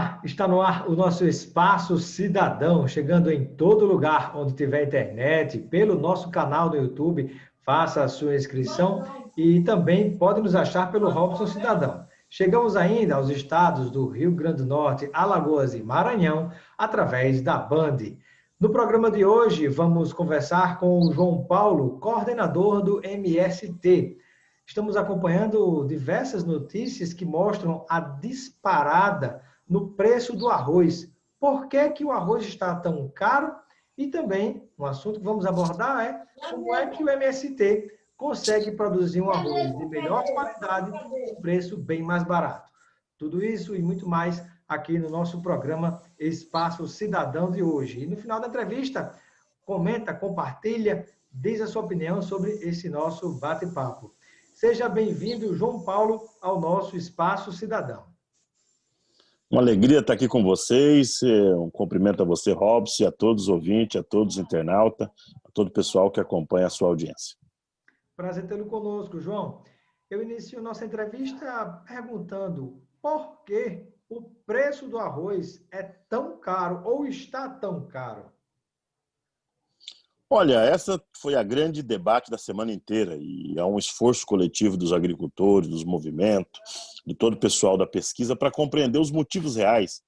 Olá, está no ar o nosso Espaço Cidadão, chegando em todo lugar onde tiver internet, pelo nosso canal do YouTube, faça a sua inscrição e também pode nos achar pelo Robson Cidadão. Chegamos ainda aos estados do Rio Grande do Norte, Alagoas e Maranhão, através da Band. No programa de hoje, vamos conversar com o João Paulo, coordenador do MST. Estamos acompanhando diversas notícias que mostram a disparada no preço do arroz. Por que que o arroz está tão caro? E também, um assunto que vamos abordar é como é que o MST consegue produzir um arroz de melhor qualidade e preço bem mais barato. Tudo isso e muito mais aqui no nosso programa Espaço Cidadão de hoje. E no final da entrevista, comenta, compartilha, diz a sua opinião sobre esse nosso bate-papo. Seja bem-vindo, João Paulo, ao nosso Espaço Cidadão. Uma alegria estar aqui com vocês. Um cumprimento a você, Robson, e a todos os ouvintes, a todos os internautas, a todo o pessoal que acompanha a sua audiência. Prazer tê-lo conosco, João. Eu inicio nossa entrevista perguntando por que o preço do arroz é tão caro ou está tão caro? Olha, essa foi a grande debate da semana inteira e há um esforço coletivo dos agricultores, dos movimentos, de todo o pessoal da pesquisa para compreender os motivos reais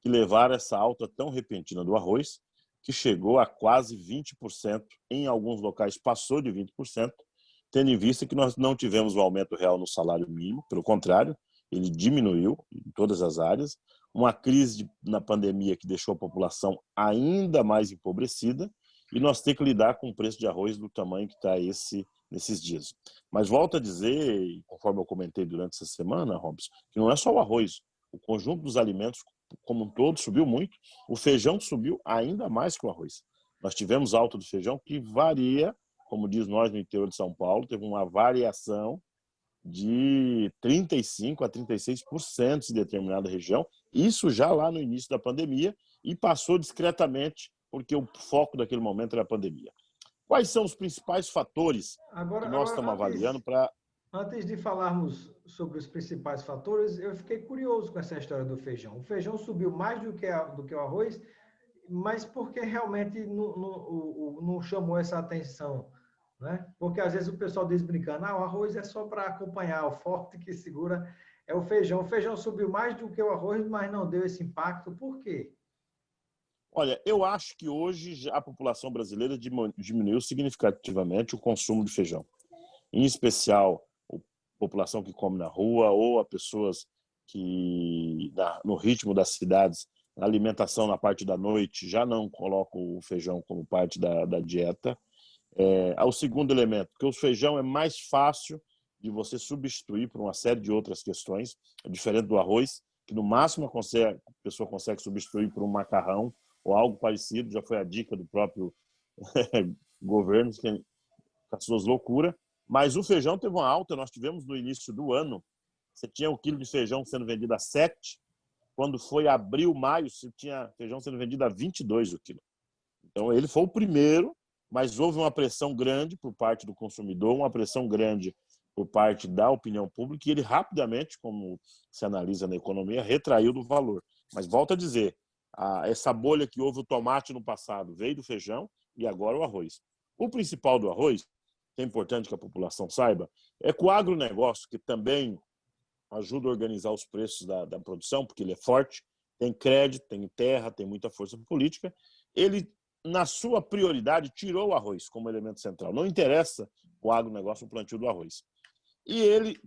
que levaram essa alta tão repentina do arroz, que chegou a quase 20%, em alguns locais passou de 20%, tendo em vista que nós não tivemos um aumento real no salário mínimo, pelo contrário, ele diminuiu em todas as áreas, uma crise na pandemia que deixou a população ainda mais empobrecida, e nós temos que lidar com o preço de arroz do tamanho que está nesses dias. Mas volto a dizer, conforme eu comentei durante essa semana, Robson, que não é só o arroz. O conjunto dos alimentos como um todo subiu muito. O feijão subiu ainda mais que o arroz. Nós tivemos alta do feijão que varia, como diz nós no interior de São Paulo, teve uma variação de 35% a 36% em determinada região. Isso já lá no início da pandemia e passou discretamente porque o foco daquele momento era a pandemia. Quais são os principais fatores que nós estamos avaliando para... Antes de falarmos sobre os principais fatores, eu fiquei curioso com essa história do feijão. O feijão subiu mais do que o arroz, mas por que realmente não chamou essa atenção? Né? Porque às vezes o pessoal diz brincando, o arroz é só para acompanhar, o forte que segura é o feijão. O feijão subiu mais do que o arroz, mas não deu esse impacto. Por quê? Olha, eu acho que hoje a população brasileira diminuiu significativamente o consumo de feijão. Em especial, a população que come na rua ou as pessoas que, no ritmo das cidades, na alimentação na parte da noite, já não colocam o feijão como parte da dieta. O segundo elemento, que o feijão é mais fácil de você substituir por uma série de outras questões, diferente do arroz, que no máximo a pessoa consegue substituir por um macarrão, ou algo parecido, já foi a dica do próprio governo, com as suas loucuras. Mas o feijão teve uma alta, nós tivemos no início do ano, você tinha 1 quilo de feijão sendo vendido a 7, quando foi abril, maio, você tinha feijão sendo vendido a 22 o quilo. Então ele foi o primeiro, mas houve uma pressão grande por parte do consumidor, uma pressão grande por parte da opinião pública, e ele rapidamente, como se analisa na economia, retraiu do valor. Mas volto a dizer, essa bolha que houve o tomate no passado veio do feijão e agora o arroz. O principal do arroz, que é importante que a população saiba, é que o agronegócio, que também ajuda a organizar os preços da produção, porque ele é forte, tem crédito, tem terra, tem muita força política, ele, na sua prioridade, tirou o arroz como elemento central. Não interessa o agronegócio o plantio do arroz. E ele,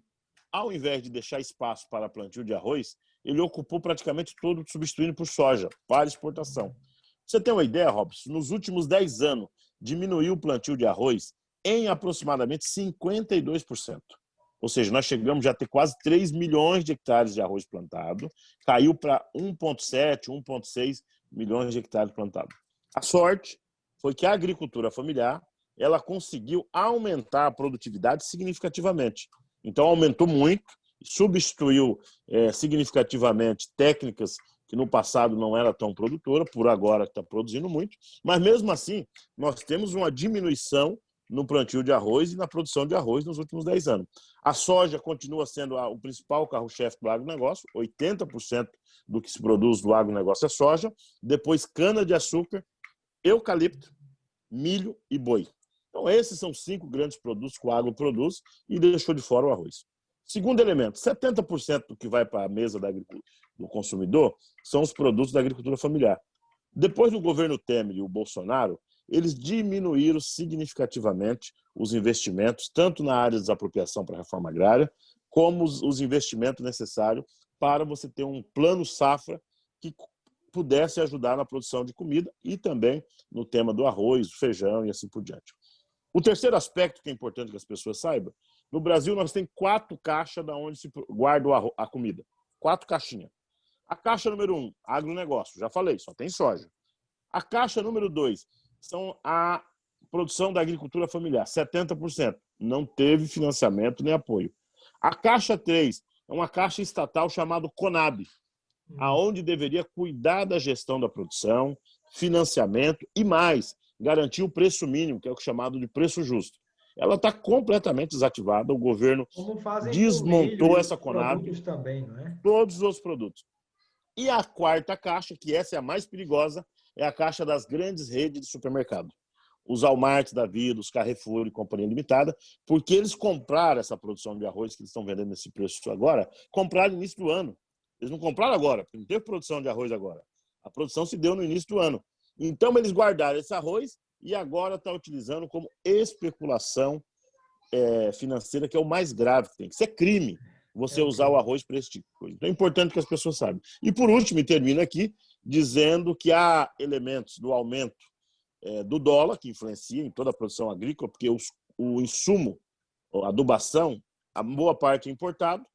ao invés de deixar espaço para plantio de arroz, ele ocupou praticamente todo, substituindo por soja, para exportação. Você tem uma ideia, Robson? Nos últimos 10 anos, diminuiu o plantio de arroz em aproximadamente 52%. Ou seja, nós chegamos já a ter quase 3 milhões de hectares de arroz plantado, caiu para 1,7, 1,6 milhões de hectares plantados. A sorte foi que a agricultura familiar ela conseguiu aumentar a produtividade significativamente. Então, aumentou muito, substituiu significativamente técnicas que no passado não era tão produtora, por agora está produzindo muito, mas mesmo assim nós temos uma diminuição no plantio de arroz e na produção de arroz nos últimos 10 anos. A soja continua sendo o principal carro-chefe do agronegócio, 80% do que se produz do agronegócio é soja, depois cana-de-açúcar, eucalipto, milho e boi. Então, esses são 5 grandes produtos que o agro produz e deixou de fora o arroz. Segundo elemento, 70% do que vai para a mesa do consumidor são os produtos da agricultura familiar. Depois do governo Temer e o Bolsonaro, eles diminuíram significativamente os investimentos, tanto na área de desapropriação para a reforma agrária, como os investimentos necessários para você ter um plano safra que pudesse ajudar na produção de comida e também no tema do arroz, do feijão e assim por diante. O terceiro aspecto que é importante que as pessoas saibam, no Brasil nós temos 4 caixas da onde se guarda a comida. 4 caixinhas. A caixa número 1, agronegócio, já falei, só tem soja. A caixa número 2, são a produção da agricultura familiar, 70%. Não teve financiamento nem apoio. A caixa 3 é uma caixa estatal chamada Conab, aonde deveria cuidar da gestão da produção, financiamento e mais, garantir o preço mínimo, que é o chamado de preço justo. Ela está completamente desativada, o governo desmontou essa Conab, também, não é? todos os outros produtos. E a quarta caixa, que essa é a mais perigosa, é a caixa das grandes redes de supermercado. Os Walmart da vida, os Carrefour e Companhia Limitada, porque eles compraram essa produção de arroz que eles estão vendendo nesse preço agora, compraram no início do ano. Eles não compraram agora, porque não teve produção de arroz agora. A produção se deu no início do ano. Então, eles guardaram esse arroz e agora estão utilizando como especulação financeira, que é o mais grave que tem. Isso é crime, você usar o arroz para esse tipo de coisa. Então, é importante que as pessoas saibam. E, por último, e termino aqui, dizendo que há elementos do aumento do dólar, que influencia em toda a produção agrícola, porque o insumo, a adubação, a boa parte é importado,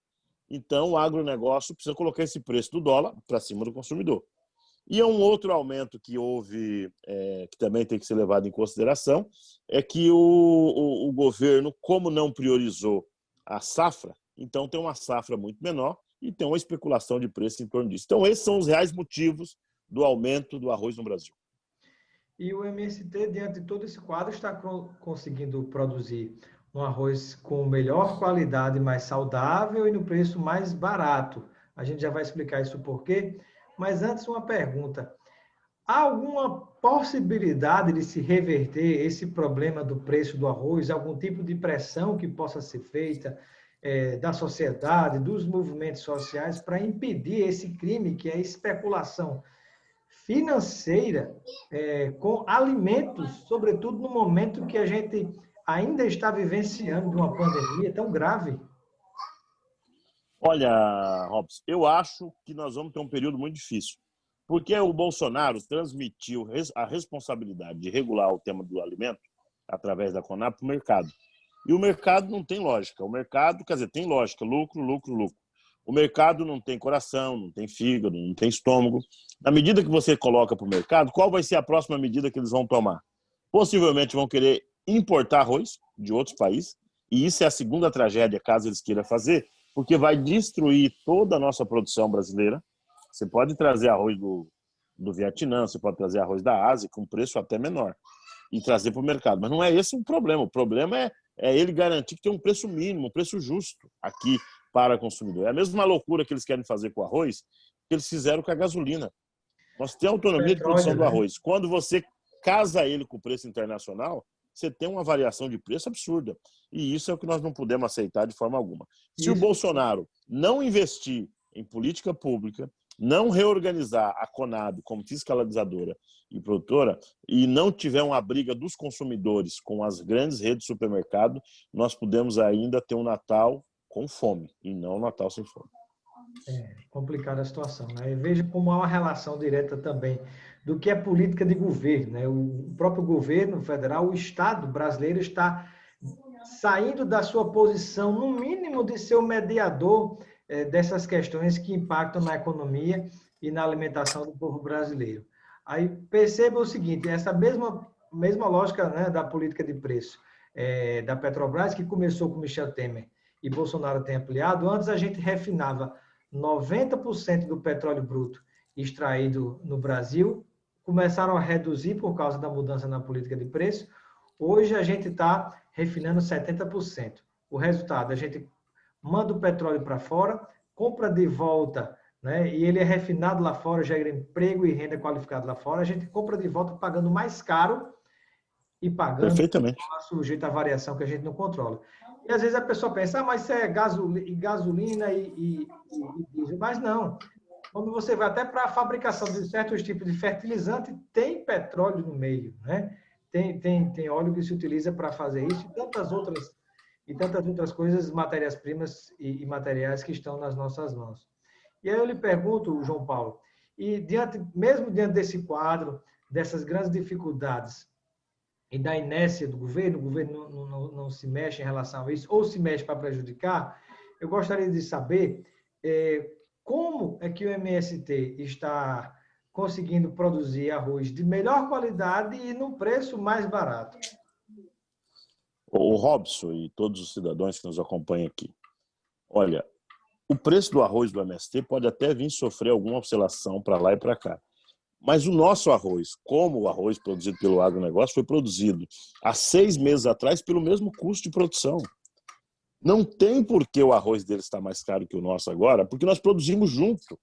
então o agronegócio precisa colocar esse preço do dólar para cima do consumidor. E um outro aumento que houve, que também tem que ser levado em consideração, é que o governo, como não priorizou a safra, então tem uma safra muito menor e tem uma especulação de preço em torno disso. Então esses são os reais motivos do aumento do arroz no Brasil. E o MST, diante de todo esse quadro, está conseguindo produzir um arroz com melhor qualidade, mais saudável e no preço mais barato. A gente já vai explicar isso por quê. Mas antes, uma pergunta. Há alguma possibilidade de se reverter esse problema do preço do arroz? Algum tipo de pressão que possa ser feita da sociedade, dos movimentos sociais, para impedir esse crime que é a especulação financeira com alimentos, sobretudo no momento que a gente ainda está vivenciando de uma pandemia tão grave? Olha, Robson, eu acho que nós vamos ter um período muito difícil, porque o Bolsonaro transmitiu a responsabilidade de regular o tema do alimento através da Conab para o mercado. E o mercado não tem lógica. O mercado, quer dizer, tem lógica, lucro, lucro, lucro. O mercado não tem coração, não tem fígado, não tem estômago. Na medida que você coloca para o mercado, qual vai ser a próxima medida que eles vão tomar? Possivelmente vão querer importar arroz de outros países, e isso é a segunda tragédia, caso eles queiram fazer, porque vai destruir toda a nossa produção brasileira. Você pode trazer arroz do Vietnã, você pode trazer arroz da Ásia, com preço até menor, e trazer para o mercado. Mas não é esse o problema. O problema é ele garantir que tem um preço mínimo, um preço justo aqui para o consumidor. É a mesma loucura que eles querem fazer com o arroz, que eles fizeram com a gasolina. Nós temos autonomia de produção do arroz. Quando você casa ele com o preço internacional, você tem uma variação de preço absurda. E isso é o que nós não podemos aceitar de forma alguma. Se o Bolsonaro não investir em política pública, não reorganizar a Conab como fiscalizadora e produtora, e não tiver uma briga dos consumidores com as grandes redes de supermercado, nós podemos ainda ter um Natal com fome, e não um Natal sem fome. É complicada a situação, né? E veja como há uma relação direta também do que é política de governo, né? O próprio governo federal, o Estado brasileiro está saindo da sua posição, no mínimo, de ser o mediador dessas questões que impactam na economia e na alimentação do povo brasileiro. Aí perceba o seguinte, essa mesma lógica, né, da política de preço da Petrobras, que começou com Michel Temer e Bolsonaro tem ampliado. Antes a gente refinava 90% do petróleo bruto extraído no Brasil, começaram a reduzir por causa da mudança na política de preço. Hoje a gente está refinando 70%. O resultado, a gente manda o petróleo para fora, compra de volta, né? E ele é refinado lá fora, gera emprego e renda qualificada lá fora, a gente compra de volta pagando mais caro e pagando Perfeitamente. sujeito à variação que a gente não controla. E às vezes a pessoa pensa, mas isso é gasolina e diesel. Mas não. Quando você vai até para a fabricação de certos tipos de fertilizante, tem petróleo no meio, né? Tem óleo que se utiliza para fazer isso e tantas outras coisas, matérias-primas e materiais que estão nas nossas mãos. E aí eu lhe pergunto, João Paulo, e mesmo diante desse quadro, dessas grandes dificuldades e da inércia do governo, o governo não se mexe em relação a isso, ou se mexe para prejudicar, eu gostaria de saber como é que o MST está conseguindo produzir arroz de melhor qualidade e num preço mais barato. O Robson e todos os cidadãos que nos acompanham aqui. Olha, o preço do arroz do MST pode até vir sofrer alguma oscilação para lá e para cá. Mas o nosso arroz, como o arroz produzido pelo agronegócio, foi produzido há 6 meses atrás pelo mesmo custo de produção. Não tem por que o arroz dele estar mais caro que o nosso agora, porque nós produzimos junto.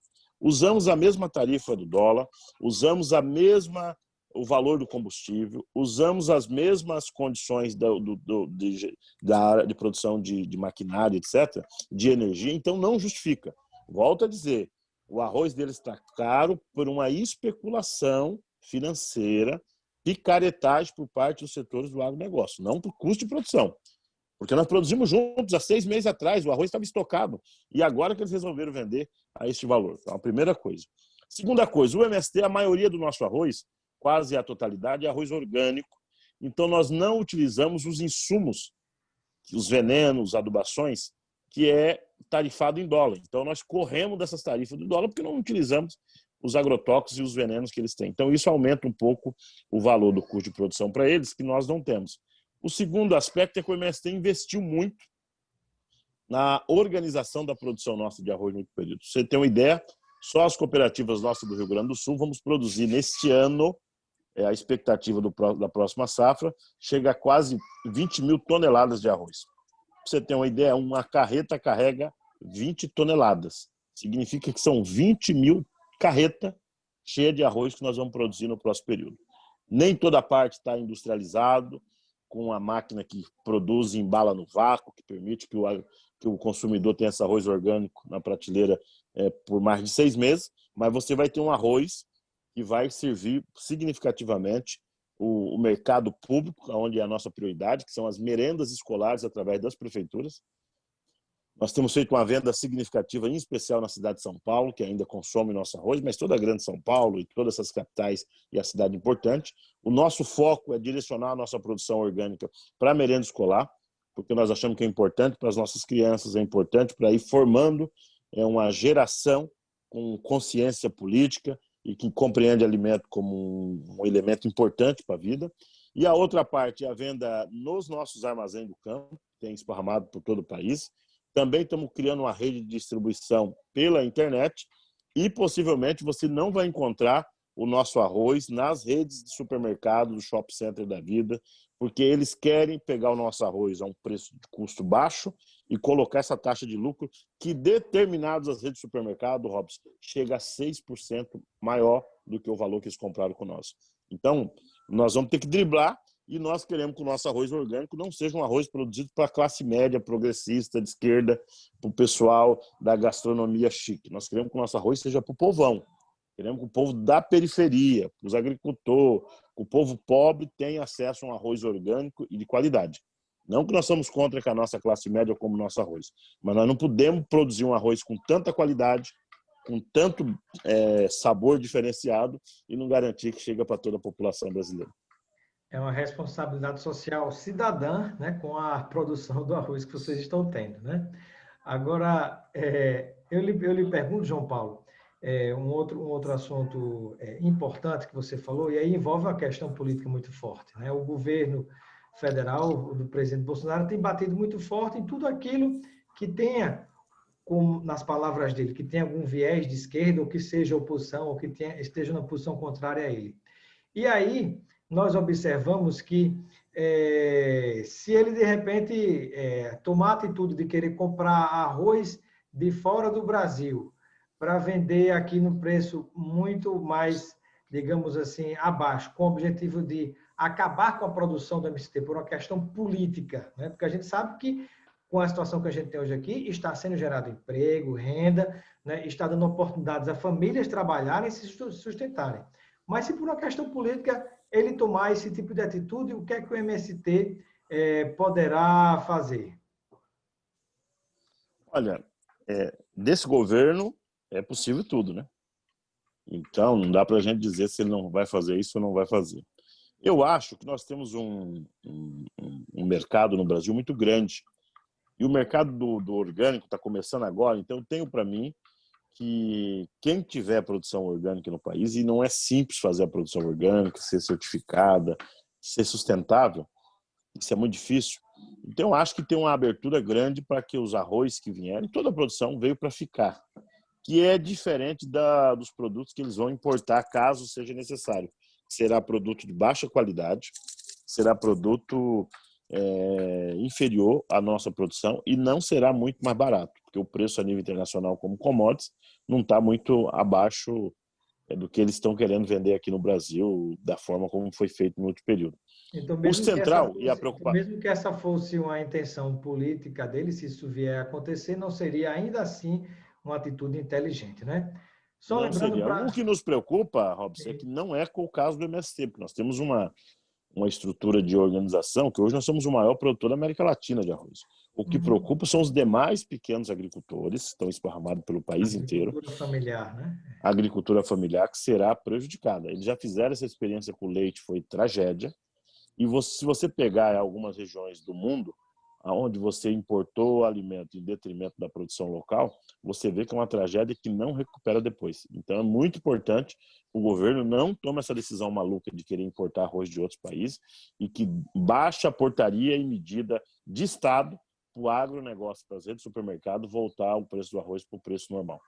Usamos a mesma tarifa do dólar, usamos o valor do combustível, usamos as mesmas condições da área de produção de maquinário, etc., de energia, então não justifica. Volto a dizer, o arroz deles está caro por uma especulação financeira, picaretagem por parte dos setores do agronegócio, não por custo de produção. Porque nós produzimos juntos há 6 meses atrás, o arroz estava estocado, e agora que eles resolveram vender a este valor. Então, a primeira coisa. Segunda coisa, o MST, a maioria do nosso arroz, quase a totalidade, é arroz orgânico, então nós não utilizamos os insumos, os venenos, adubações, que é tarifado em dólar. Então, nós corremos dessas tarifas do dólar porque não utilizamos os agrotóxicos e os venenos que eles têm. Então, isso aumenta um pouco o valor do custo de produção para eles, que nós não temos. O segundo aspecto é que o MST investiu muito na organização da produção nossa de arroz no período. Você tem uma ideia, só as cooperativas nossas do Rio Grande do Sul vamos produzir neste ano, a expectativa da próxima safra, chega a quase 20 mil toneladas de arroz. Pra você ter uma ideia, uma carreta carrega 20 toneladas. Significa que são 20 mil carretas cheias de arroz que nós vamos produzir no próximo período. Nem toda parte está industrializado, com a máquina que produz e embala no vácuo, que permite que o consumidor tenha esse arroz orgânico na prateleira por mais de 6 meses, mas você vai ter um arroz que vai servir significativamente o mercado público, onde é a nossa prioridade, que são as merendas escolares através das prefeituras. Nós temos feito uma venda significativa, em especial na cidade de São Paulo, que ainda consome nosso arroz, mas toda a grande São Paulo e todas essas capitais e a cidade importante. O nosso foco é direcionar a nossa produção orgânica para a merenda escolar, porque nós achamos que é importante para as nossas crianças, é importante para ir formando uma geração com consciência política e que compreende alimento como um elemento importante para a vida. E a outra parte é a venda nos nossos armazéns do campo, que tem esparramado por todo o país. Também estamos criando uma rede de distribuição pela internet e possivelmente você não vai encontrar o nosso arroz nas redes de supermercado, do shopping center da vida, porque eles querem pegar o nosso arroz a um preço de custo baixo e colocar essa taxa de lucro que determinadas as redes de supermercado, Robson, chega a 6% maior do que o valor que eles compraram com nós. Então, nós vamos ter que driblar e nós queremos que o nosso arroz orgânico não seja um arroz produzido para a classe média, progressista, de esquerda, para o pessoal da gastronomia chique. Nós queremos que o nosso arroz seja para o povão. Queremos que o povo da periferia, os agricultores, o povo pobre tenha acesso a um arroz orgânico e de qualidade. Não que nós somos contra que a nossa classe média come nosso arroz, mas nós não podemos produzir um arroz com tanta qualidade, com tanto sabor diferenciado e não garantir que chega para toda a população brasileira. É uma responsabilidade social cidadã, né, com a produção do arroz que vocês estão tendo, né? Agora, eu lhe pergunto, João Paulo, um outro assunto importante que você falou, e aí envolve uma questão política muito forte, né? O governo federal do presidente Bolsonaro tem batido muito forte em tudo aquilo que tenha, nas palavras dele, que tenha algum viés de esquerda, ou que seja oposição, ou que esteja na posição contrária a ele. E aí, nós observamos que se ele, de repente, tomar a atitude de querer comprar arroz de fora do Brasil para vender aqui no preço muito mais, digamos assim, abaixo, com o objetivo de acabar com a produção do MST por uma questão política, né? Porque a gente sabe que, com a situação que a gente tem hoje aqui, está sendo gerado emprego, renda, né? Está dando oportunidades a famílias trabalharem e se sustentarem. Mas se por uma questão política ele tomar esse tipo de atitude, o que é que o MST poderá fazer? Olha, desse governo é possível tudo, né? Então, não dá para a gente dizer se ele não vai fazer isso ou não vai fazer. Eu acho que nós temos um mercado no Brasil muito grande. E o mercado do orgânico está começando agora, então eu tenho para mim que quem tiver produção orgânica no país, e não é simples fazer a produção orgânica, ser certificada, ser sustentável, isso é muito difícil. Então eu acho que tem uma abertura grande para que os arroz que vierem, toda a produção veio para ficar, que é diferente dos produtos que eles vão importar caso seja necessário. Será produto de baixa qualidade, será produto inferior à nossa produção e não será muito mais barato, porque o preço a nível internacional como commodities não está muito abaixo do que eles estão querendo vender aqui no Brasil, da forma como foi feito no último período. Então, O central e a preocupação. mesmo que essa fosse uma intenção política dele, se isso vier a acontecer, não seria ainda assim uma atitude inteligente, né? Só Não lembrando seria. para... O que nos preocupa, Robson, é que não é com o caso do MST, porque nós temos uma estrutura de organização que hoje nós somos o maior produtor da América Latina de arroz. O que preocupa são os demais pequenos agricultores, que estão esparramados pelo país inteiro. Agricultura familiar, né? A agricultura familiar que será prejudicada. Eles já fizeram essa experiência com o leite, foi tragédia. E se você pegar algumas regiões do mundo, onde você importou alimento em detrimento da produção local, você vê que é uma tragédia que não recupera depois. Então é muito importante o governo não tome essa decisão maluca de querer importar arroz de outros países e que baixe a portaria e medida de Estado para o agronegócio, para as redes de supermercado, voltar o preço do arroz para o preço normal.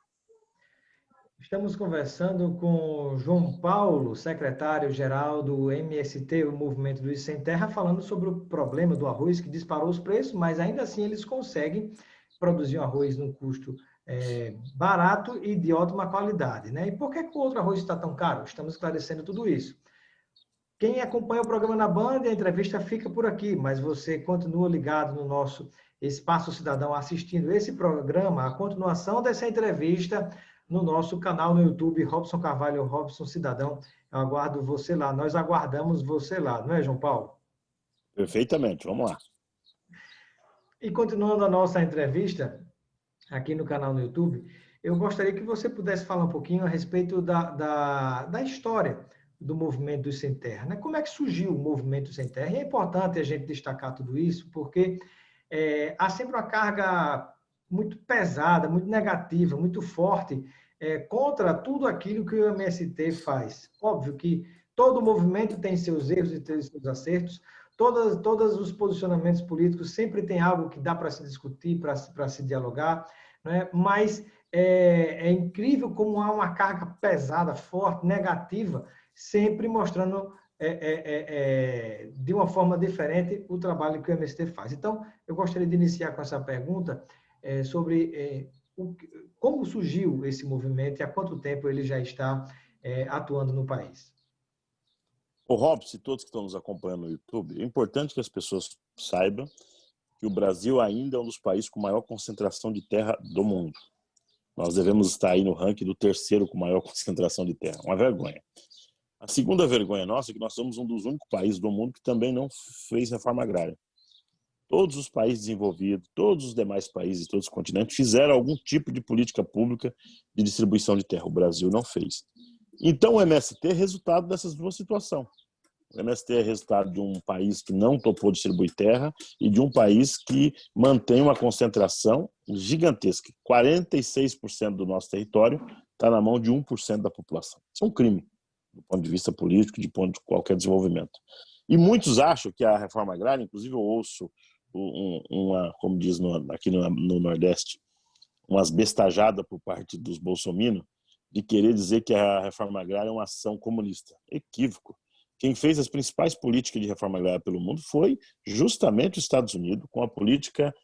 Estamos conversando com João Paulo, secretário-geral do MST, o Movimento dos Sem Terra, falando sobre o problema do arroz que disparou os preços, mas ainda assim eles conseguem produzir um arroz num custo barato e de ótima qualidade, né? E por que o outro arroz está tão caro? Estamos esclarecendo tudo isso. Quem acompanha o programa na Band, a entrevista fica por aqui, mas você continua ligado no nosso Espaço Cidadão assistindo esse programa, a continuação dessa entrevista no nosso canal no YouTube, Robson Carvalho, Robson Cidadão. Eu aguardo você lá, nós aguardamos você lá, não é, João Paulo? Perfeitamente, vamos lá. E continuando a nossa entrevista aqui no canal no YouTube, eu gostaria que você pudesse falar um pouquinho a respeito da história do movimento dos Sem Terra, né? Como é que surgiu o movimento Sem Terra? E é importante a gente destacar tudo isso, porque há sempre uma carga muito pesada, muito negativa, muito forte contra tudo aquilo que o MST faz. Óbvio que todo movimento tem seus erros e tem seus acertos, todos os posicionamentos políticos sempre tem algo que dá para se discutir, para se dialogar, né? Mas é incrível como há uma carga pesada, forte, negativa, sempre mostrando de uma forma diferente o trabalho que o MST faz. Então, eu gostaria de iniciar com essa pergunta sobre como surgiu esse movimento e há quanto tempo ele já está atuando no país. O Robson e todos que estão nos acompanhando no YouTube, é importante que as pessoas saibam que o Brasil ainda é um dos países com maior concentração de terra do mundo. Nós devemos estar aí no ranking do terceiro com maior concentração de terra. Uma vergonha. A segunda vergonha nossa é que nós somos um dos únicos países do mundo que também não fez reforma agrária. Todos os países desenvolvidos, todos os demais países, todos os continentes fizeram algum tipo de política pública de distribuição de terra. O Brasil não fez. Então o MST é resultado dessas duas situações. O MST é resultado de um país que não topou distribuir terra e de um país que mantém uma concentração gigantesca. 46% do nosso território está na mão de 1% da população. Isso é um crime, do ponto de vista político, de ponto de qualquer desenvolvimento. E muitos acham que a reforma agrária, inclusive eu ouço como diz aqui no Nordeste, umas bestajadas por parte dos bolsominions, de querer dizer que a reforma agrária é uma ação comunista. Equívoco. quem fez as principais políticas de reforma agrária pelo mundo foi justamente os Estados Unidos, com a política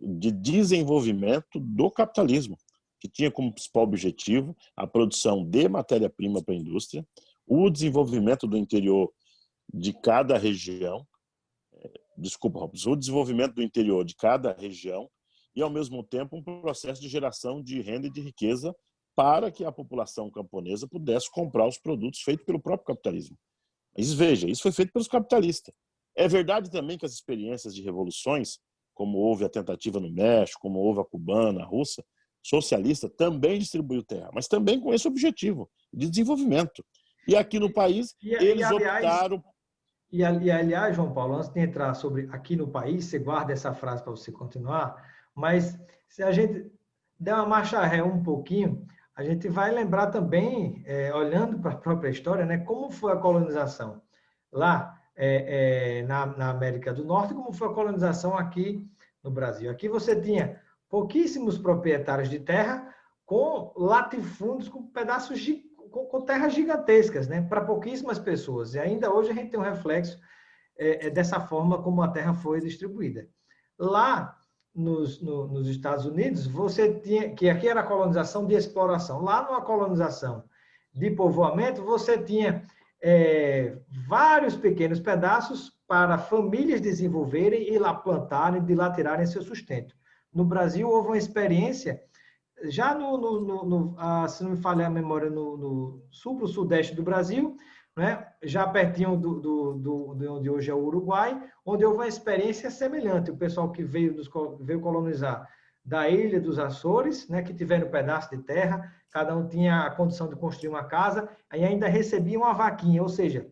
de desenvolvimento do capitalismo, que tinha como principal objetivo a produção de matéria-prima para a indústria, o desenvolvimento do interior de cada região, o desenvolvimento do interior de cada região e, ao mesmo tempo, um processo de geração de renda e de riqueza para que a população camponesa pudesse comprar os produtos feitos pelo próprio capitalismo. Mas veja, isso foi feito pelos capitalistas. É verdade também que as experiências de revoluções, como houve a tentativa no México, como houve a cubana, a russa, socialista, também distribuiu terra, mas também com esse objetivo de desenvolvimento. E aqui no país, eles optaram... aliás, João Paulo, antes de entrar sobre aqui no país, você guarda essa frase para você continuar, mas se a gente der uma marcha ré um pouquinho, a gente vai lembrar também, olhando para a própria história, né, como foi a colonização lá na América do Norte, como foi a colonização aqui no Brasil. Aqui você tinha pouquíssimos proprietários de terra com latifúndios, com pedaços com terras gigantescas, né, para pouquíssimas pessoas. E ainda hoje a gente tem um reflexo dessa forma como a terra foi distribuída. Lá nos Estados Unidos, você tinha, que aqui era a colonização de exploração. Lá numa colonização de povoamento, você tinha vários pequenos pedaços para famílias desenvolverem e lá plantarem, de lá tirarem seu sustento. No Brasil, houve uma experiência, já se não me falha a memória, no sul para o sudeste do Brasil, né? Já pertinho de onde hoje é o Uruguai, onde houve uma experiência semelhante. O pessoal que veio colonizar da ilha dos Açores, né, que tiveram um pedaço de terra, cada um tinha a condição de construir uma casa, e ainda recebia uma vaquinha, ou seja,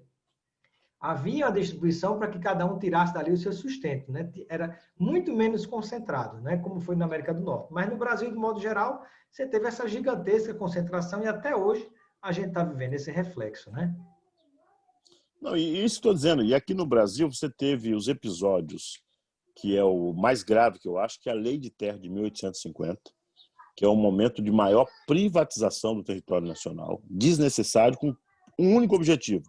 havia a distribuição para que cada um tirasse dali o seu sustento, né? Era muito menos concentrado, né? Como foi na América do Norte. Mas no Brasil, de modo geral, você teve essa gigantesca concentração e até hoje a gente está vivendo esse reflexo, né? Não, e isso estou dizendo. E aqui no Brasil você teve os episódios, que é o mais grave que eu acho, que é a Lei de Terra de 1850, que é um momento de maior privatização do território nacional, desnecessário, com um único objetivo: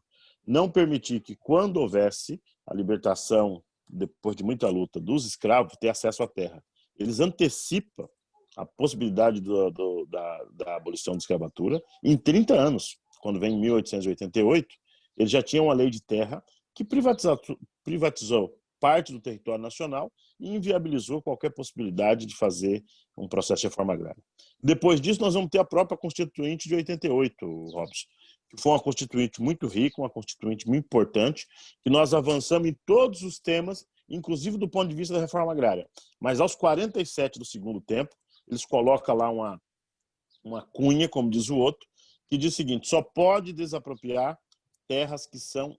não permitir que, quando houvesse a libertação, depois de muita luta, dos escravos, ter acesso à terra. Eles antecipam a possibilidade da abolição da escravatura em 30 anos. Quando vem em 1888, eles já tinham uma lei de terra que privatizou parte do território nacional e inviabilizou qualquer possibilidade de fazer um processo de reforma agrária. Depois disso, nós vamos ter a própria Constituinte de 88, Robson, que foi uma Constituinte muito rica, uma Constituinte muito importante, que nós avançamos em todos os temas, inclusive do ponto de vista da reforma agrária. Mas aos 47 do segundo tempo, eles colocam lá uma cunha, como diz o outro, que diz o seguinte: só pode desapropriar terras que são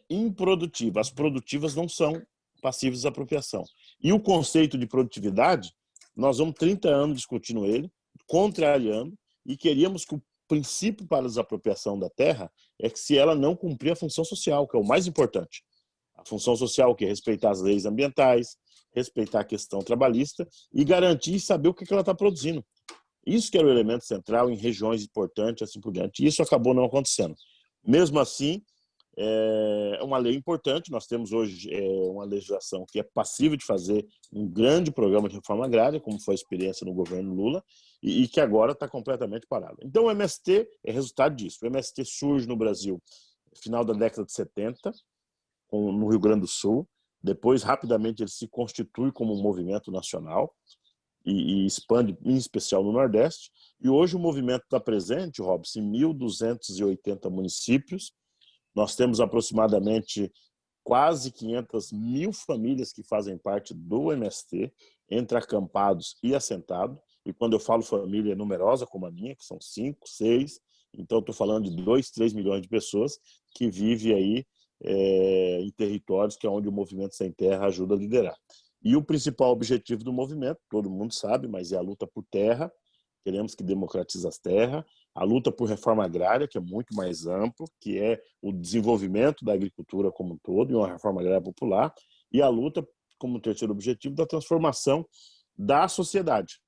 improdutivas. As produtivas não são passíveis de desapropriação. E o conceito de produtividade, nós vamos 30 anos discutindo ele, contrariando, e queríamos que o princípio para a desapropriação da terra é que se ela não cumprir a função social, que é o mais importante. A função social, que é respeitar as leis ambientais, respeitar a questão trabalhista e garantir e saber o que ela está produzindo. Isso que era o elemento central em regiões importantes, assim por diante. E isso acabou não acontecendo. Mesmo assim, é uma lei importante. Nós temos hoje uma legislação que é passível de fazer um grande programa de reforma agrária, como foi a experiência no governo Lula, e que agora está completamente parado. Então, o MST é resultado disso. O MST surge no Brasil no final da década de 70, no Rio Grande do Sul. Depois, rapidamente, ele se constitui como um movimento nacional e expande, em especial, no Nordeste. E hoje o movimento está presente, Robson, em 1.280 municípios. Nós temos aproximadamente quase 500 mil famílias que fazem parte do MST, entre acampados e assentados. E quando eu falo família numerosa, como a minha, que são 5, 6, então estou falando de 2, 3 milhões de pessoas que vivem aí em territórios que é onde o Movimento Sem Terra ajuda a liderar. E o principal objetivo do movimento, todo mundo sabe, mas é a luta por terra. Queremos que democratize as terras, a luta por reforma agrária, que é muito mais amplo, que é o desenvolvimento da agricultura como um todo, e uma reforma agrária popular, e a luta, como terceiro objetivo, da transformação da sociedade.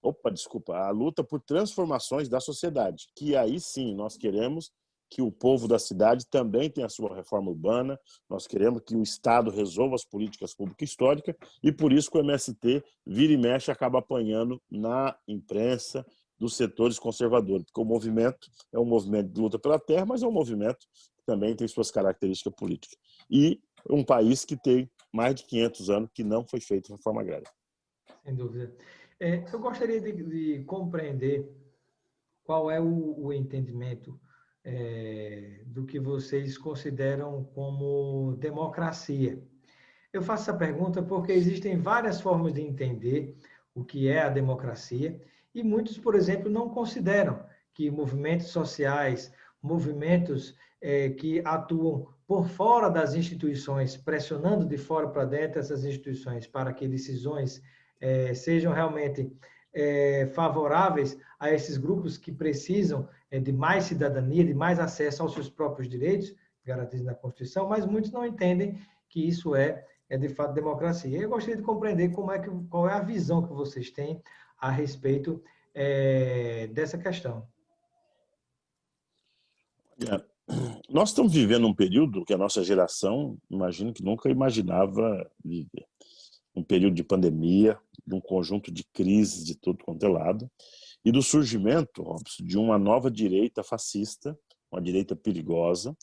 A luta por transformações da sociedade, que aí sim nós queremos que o povo da cidade também tem a sua reforma urbana. Nós queremos que o Estado resolva as políticas públicas históricas e por isso que o MST vira e mexe acaba apanhando na imprensa dos setores conservadores, porque o movimento é um movimento de luta pela terra, mas é um movimento que também tem suas características políticas. E um país que tem mais de 500 anos que não foi feita reforma agrária. Sem dúvida. Eu gostaria de compreender qual é o entendimento do que vocês consideram como democracia. Eu faço essa pergunta porque existem várias formas de entender o que é a democracia e muitos, por exemplo, não consideram que movimentos sociais, movimentos que atuam por fora das instituições, pressionando de fora para dentro essas instituições para que decisões sejam realmente favoráveis a esses grupos que precisam de mais cidadania, de mais acesso aos seus próprios direitos, garantidos na Constituição, mas muitos não entendem que isso é de fato democracia. Eu gostaria de compreender qual é a visão que vocês têm a respeito dessa questão. Nós estamos vivendo um período que a nossa geração, imagino que nunca imaginava viver. Um período de pandemia, de um conjunto de crises de todo quanto é lado, e do surgimento, Robson, de uma nova direita fascista, uma direita perigosa,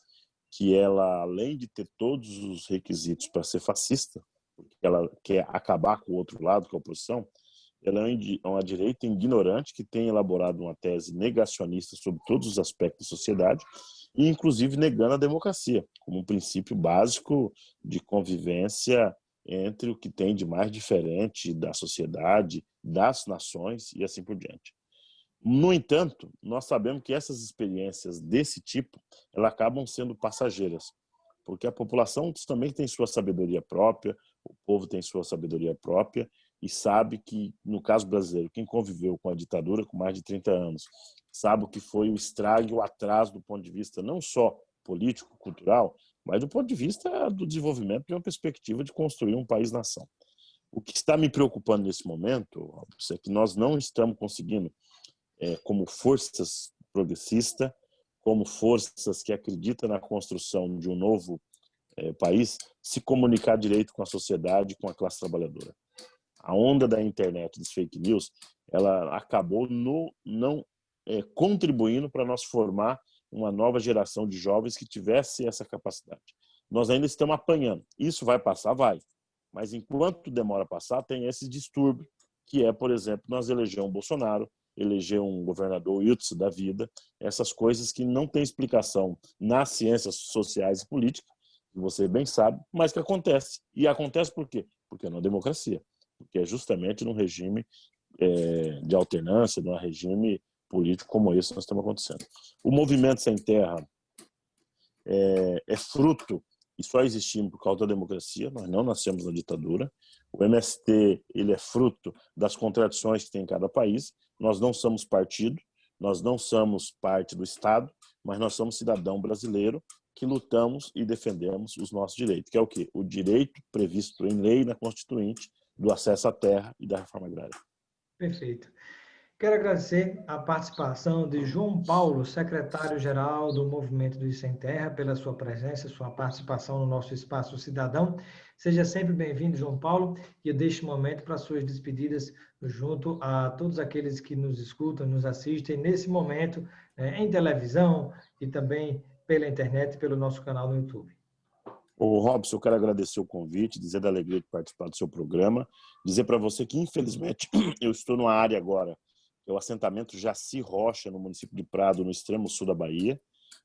que ela, além de ter todos os requisitos para ser fascista, porque ela quer acabar com o outro lado, com a oposição, ela é uma direita ignorante que tem elaborado uma tese negacionista sobre todos os aspectos da sociedade, e inclusive negando a democracia, como um princípio básico de convivência entre o que tem de mais diferente da sociedade, das nações e assim por diante. No entanto, nós sabemos que essas experiências desse tipo, elas acabam sendo passageiras, porque a população também tem sua sabedoria própria, o povo tem sua sabedoria própria e sabe que, no caso brasileiro, quem conviveu com a ditadura com mais de 30 anos, sabe o que foi o estrago e o atraso do ponto de vista não só político, cultural, mas do ponto de vista do desenvolvimento de uma perspectiva de construir um país-nação. O que está me preocupando nesse momento é que nós não estamos conseguindo, como forças progressistas, como forças que acreditam na construção de um novo país, se comunicar direito com a sociedade, com a classe trabalhadora. A onda da internet, dos fake news, ela acabou não contribuindo para nós formar uma nova geração de jovens que tivesse essa capacidade. Nós ainda estamos apanhando. Isso vai passar? Vai. Mas enquanto demora a passar, tem esse distúrbio, que é, por exemplo, nós elegemos um Bolsonaro, eleger um governador Wilson da vida, essas coisas que não têm explicação nas ciências sociais e políticas, que você bem sabe, mas que acontece. E acontece por quê? Porque é na democracia. Porque é justamente num regime de alternância, num regime político como esse que nós estamos acontecendo. O movimento Sem Terra é fruto, e só existimos por causa da democracia, nós não nascemos na ditadura. O MST ele é fruto das contradições que tem em cada país. Nós não somos partido, nós não somos parte do Estado, mas nós somos cidadão brasileiro que lutamos e defendemos os nossos direitos, que é o quê? O direito previsto em lei na Constituinte do acesso à terra e da reforma agrária. Perfeito. Quero agradecer a participação de João Paulo, secretário-geral do Movimento dos Sem Terra, pela sua presença, sua participação no nosso Espaço Cidadão. Seja sempre bem-vindo, João Paulo, e eu deixo um momento para suas despedidas junto a todos aqueles que nos escutam, nos assistem nesse momento, em televisão e também pela internet, pelo nosso canal no YouTube. Ô, Robson, eu quero agradecer o convite, dizer da alegria de participar do seu programa, dizer para você que, infelizmente, eu estou numa área agora, que é o assentamento Jaci Rocha, no município de Prado, no extremo sul da Bahia,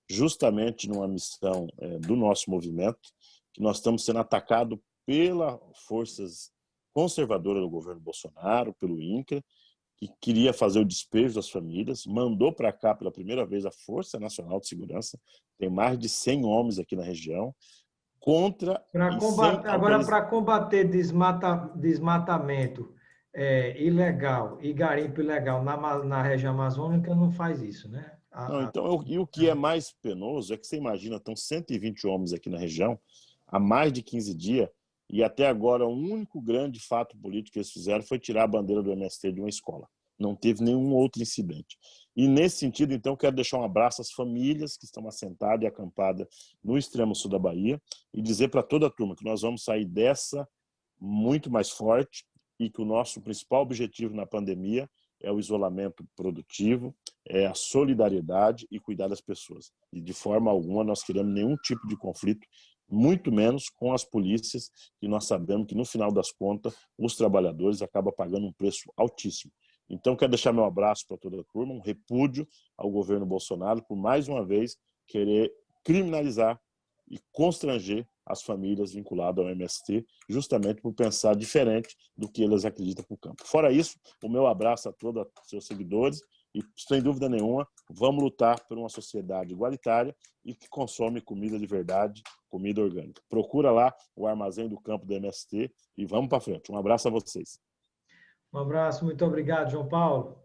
justamente numa missão do nosso movimento, que nós estamos sendo atacados pelas forças conservadoras do governo Bolsonaro, pelo INCRA, que queria fazer o despejo das famílias, mandou para cá pela primeira vez a Força Nacional de Segurança, tem mais de 100 homens aqui na região, Agora, para combater desmatamento ilegal e garimpo ilegal na região amazônica, não faz isso, né? Não, então, e o que é mais penoso é que você imagina, estão 120 homens aqui na região há mais de 15 dias e até agora o único grande fato político que eles fizeram foi tirar a bandeira do MST de uma escola. Não teve nenhum outro incidente. E nesse sentido, então, quero deixar um abraço às famílias que estão assentadas e acampadas no extremo sul da Bahia e dizer para toda a turma que nós vamos sair dessa muito mais forte e que o nosso principal objetivo na pandemia é o isolamento produtivo, é a solidariedade e cuidar das pessoas. E de forma alguma nós queremos nenhum tipo de conflito, muito menos com as polícias, que nós sabemos que no final das contas os trabalhadores acabam pagando um preço altíssimo. Então, quero deixar meu abraço para toda a turma, um repúdio ao governo Bolsonaro por, mais uma vez, querer criminalizar e constranger as famílias vinculadas ao MST, justamente por pensar diferente do que eles acreditam para o campo. Fora isso, o meu abraço a todos os seus seguidores e, sem dúvida nenhuma, vamos lutar por uma sociedade igualitária e que consome comida de verdade, comida orgânica. Procura lá o Armazém do Campo do MST e vamos para frente. Um abraço a vocês. Um abraço, muito obrigado, João Paulo.